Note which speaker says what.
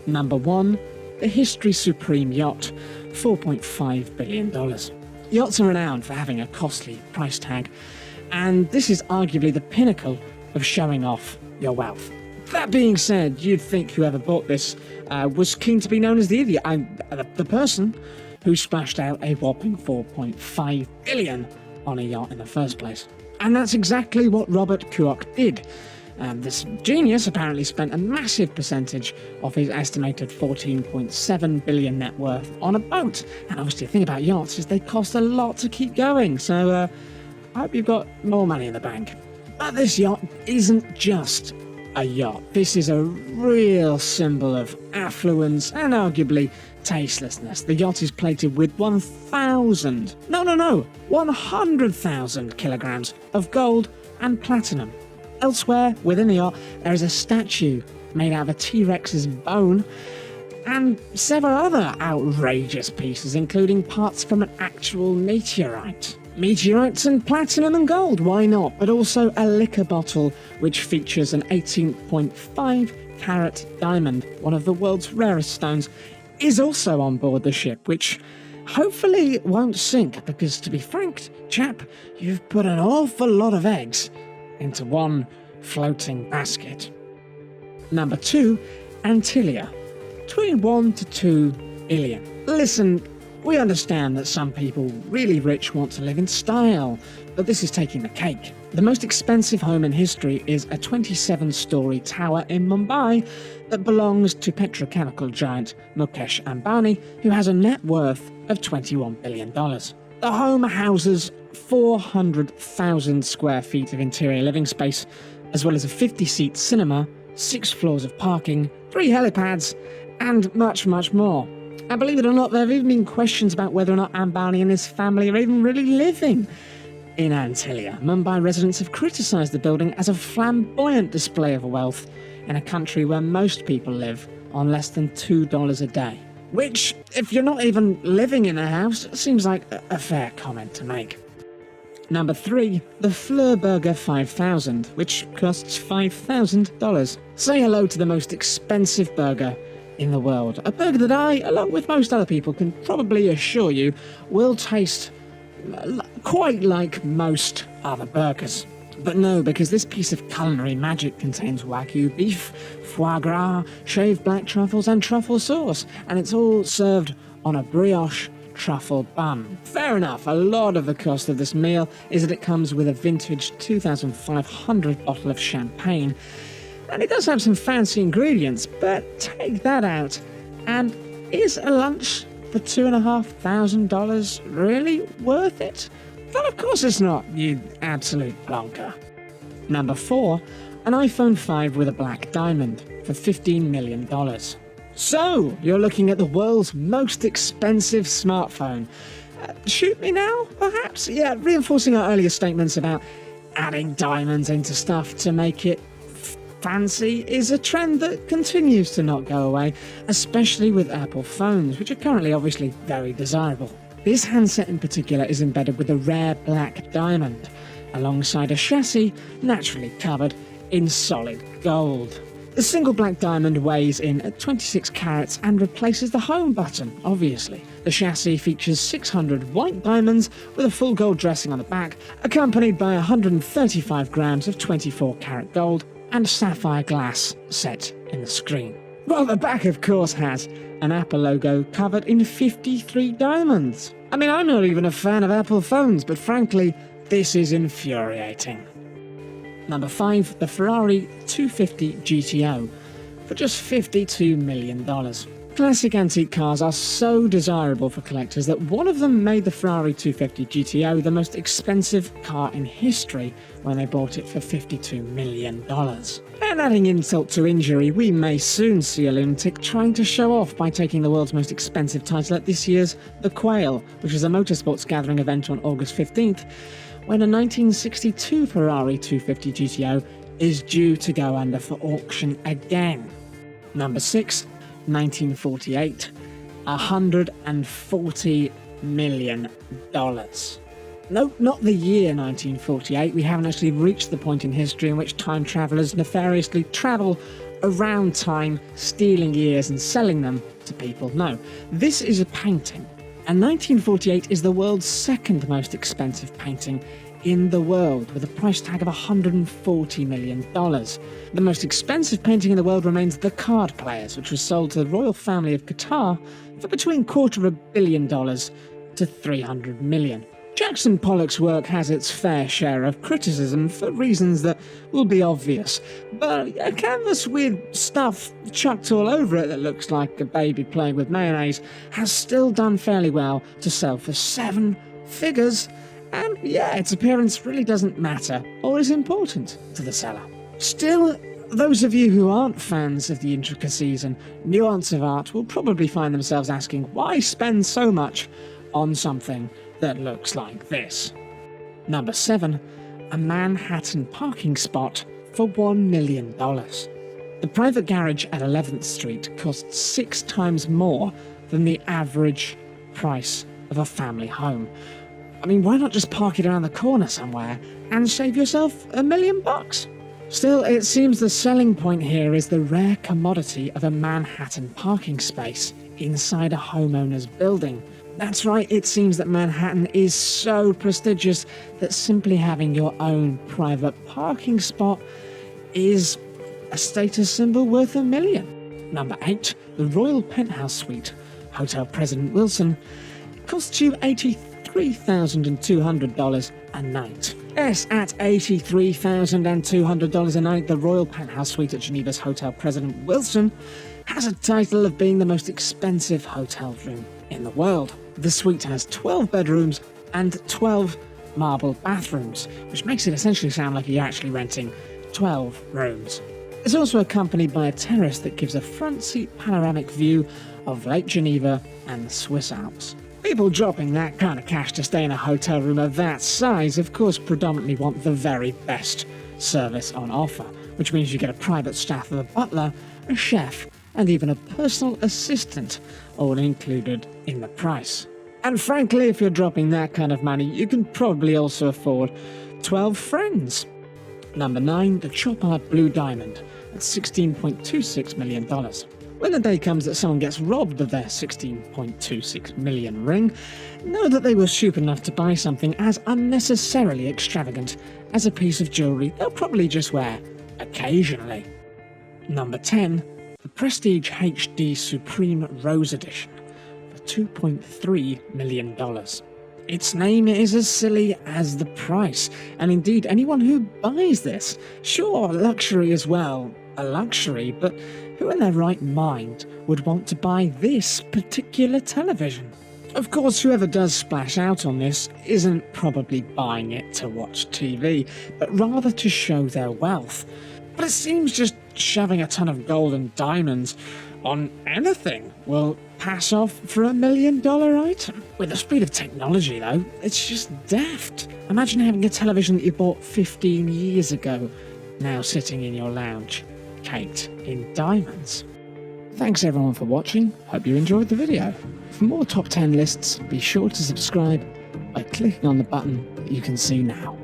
Speaker 1: Number 1, the History Supreme Yacht, $4.5 billion. Yachts are renowned for having a costly price tag, and this is arguably the pinnacle of showing off your wealth. That being said, you'd think whoever bought this was keen to be known as the idiot, the person who splashed out a whopping $4.5 billion on a yacht in the first place. And that's exactly what Robert Kuok did. This genius apparently spent a massive percentage of his estimated $14.7 billion net worth on a boat. And obviously the thing about yachts is they cost a lot to keep going, so I hope you've got more money in the bank. But this yacht isn't just a yacht. This is a real symbol of affluence and arguably tastelessness. The yacht is plated with 100,000 kilograms of gold and platinum. Elsewhere within the yacht, there is a statue made out of a T-Rex's bone and several other outrageous pieces, including parts from an actual meteorite. Meteorites and platinum and gold, why not? But also a liquor bottle which features an 18.5 carat diamond, one of the world's rarest stones, is also on board the ship, which hopefully won't sink, because to be frank, chap, you've put an awful lot of eggs into one floating basket. Number 2, Antilia, between 1 to 2 billion. Listen, we understand that some people really rich want to live in style, but this is taking the cake. The most expensive home in history is a 27-story tower in Mumbai that belongs to petrochemical giant Mukesh Ambani, who has a net worth of $21 billion. The home houses 400,000 square feet of interior living space, as well as a 50-seat cinema, 6 floors of parking, 3 helipads, and much, much more. And believe it or not, there have even been questions about whether or not Ambani and his family are even really living in Antilia. Mumbai residents have criticised the building as a flamboyant display of wealth in a country where most people live on less than $2 a day. Which, if you're not even living in a house, seems like a fair comment to make. Number 3, the FLIR Burger 5000, which costs $5,000. Say hello to the most expensive burger in the world. A burger that I, along with most other people, can probably assure you will taste quite like most other burgers. But no, because this piece of culinary magic contains Wagyu beef, foie gras, shaved black truffles and truffle sauce, and it's all served on a brioche truffle bun. Fair enough, a lot of the cost of this meal is that it comes with a vintage 2,500 bottle of champagne, and it does have some fancy ingredients, but take that out, and is a lunch for $2,500 really worth it? Well, of course it's not, you absolute plonker. Number 4, an iPhone 5 with a black diamond for $15 million. So, you're looking at the world's most expensive smartphone. Shoot me now, perhaps? Yeah, reinforcing our earlier statements about adding diamonds into stuff to make it fancy is a trend that continues to not go away, especially with Apple phones, which are currently obviously very desirable. This handset in particular is embedded with a rare black diamond, alongside a chassis naturally covered in solid gold. The single black diamond weighs in at 26 carats and replaces the home button, obviously. The chassis features 600 white diamonds with a full gold dressing on the back, accompanied by 135 grams of 24 carat gold and sapphire glass set in the screen. Well, the back of course has an Apple logo covered in 53 diamonds. I mean, I'm not even a fan of Apple phones, but frankly, this is infuriating. Number 5, the Ferrari 250 GTO for just $52 million. Classic antique cars are so desirable for collectors that one of them made the Ferrari 250 GTO the most expensive car in history when they bought it for $52 million. And adding insult to injury, we may soon see a lunatic trying to show off by taking the world's most expensive title at this year's The Quail, which is a motorsports gathering event on August 15th, when a 1962 Ferrari 250 GTO is due to go under for auction again. Number 6, 1948, $140 million. Nope, not the year 1948. We haven't actually reached the point in history in which time travellers nefariously travel around time, stealing ears and selling them to people. No, this is a painting. And 1948 is the world's second most expensive painting in the world, with a price tag of $140 million. The most expensive painting in the world remains The Card Players, which was sold to the royal family of Qatar for between $250 million to $300 million. Jackson Pollock's work has its fair share of criticism for reasons that will be obvious, but a canvas with stuff chucked all over it that looks like a baby playing with mayonnaise has still done fairly well to sell for 7 figures, and yeah, its appearance really doesn't matter or is important to the seller. Still, those of you who aren't fans of the intricacies and nuance of art will probably find themselves asking, why spend so much on something that looks like this? Number 7, a Manhattan parking spot for $1 million. The private garage at 11th Street costs 6 times more than the average price of a family home. I mean, why not just park it around the corner somewhere and save yourself $1 million? Still, it seems the selling point here is the rare commodity of a Manhattan parking space inside a homeowner's building. That's right, it seems that Manhattan is so prestigious that simply having your own private parking spot is a status symbol worth $1 million. Number 8, the Royal Penthouse Suite, Hotel President Wilson, costs you $83,200 a night. Yes, at $83,200 a night, the Royal Penthouse Suite at Geneva's Hotel President Wilson has a title of being the most expensive hotel room in the world. The suite has 12 bedrooms and 12 marble bathrooms, which makes it essentially sound like you're actually renting 12 rooms. It's also accompanied by a terrace that gives a front seat panoramic view of Lake Geneva and the Swiss Alps. People dropping that kind of cash to stay in a hotel room of that size, of course, predominantly want the very best service on offer, which means you get a private staff of a butler, a chef, and even a personal assistant, all included in the price. And frankly, if you're dropping that kind of money, you can probably also afford 12 friends. Number 9, the Chop Art Blue Diamond at $16.26 million. When the day comes that someone gets robbed of their $16.26 million ring, know that they were stupid enough to buy something as unnecessarily extravagant as a piece of jewellery they'll probably just wear occasionally. Number 10, the Prestige HD Supreme Rose Edition for $2.3 million. Its name is as silly as the price, and indeed anyone who buys this, sure, luxury as well, a luxury, but who in their right mind would want to buy this particular television? Of course, whoever does splash out on this isn't probably buying it to watch TV, but rather to show their wealth. But it seems just shoving a ton of gold and diamonds on anything will pass off for $1 million item. With the speed of technology, though, it's just daft. Imagine having a television that you bought 15 years ago, now sitting in your lounge, caked in diamonds. Thanks everyone for watching, hope you enjoyed the video. For more top 10 lists, be sure to subscribe by clicking on the button that you can see now.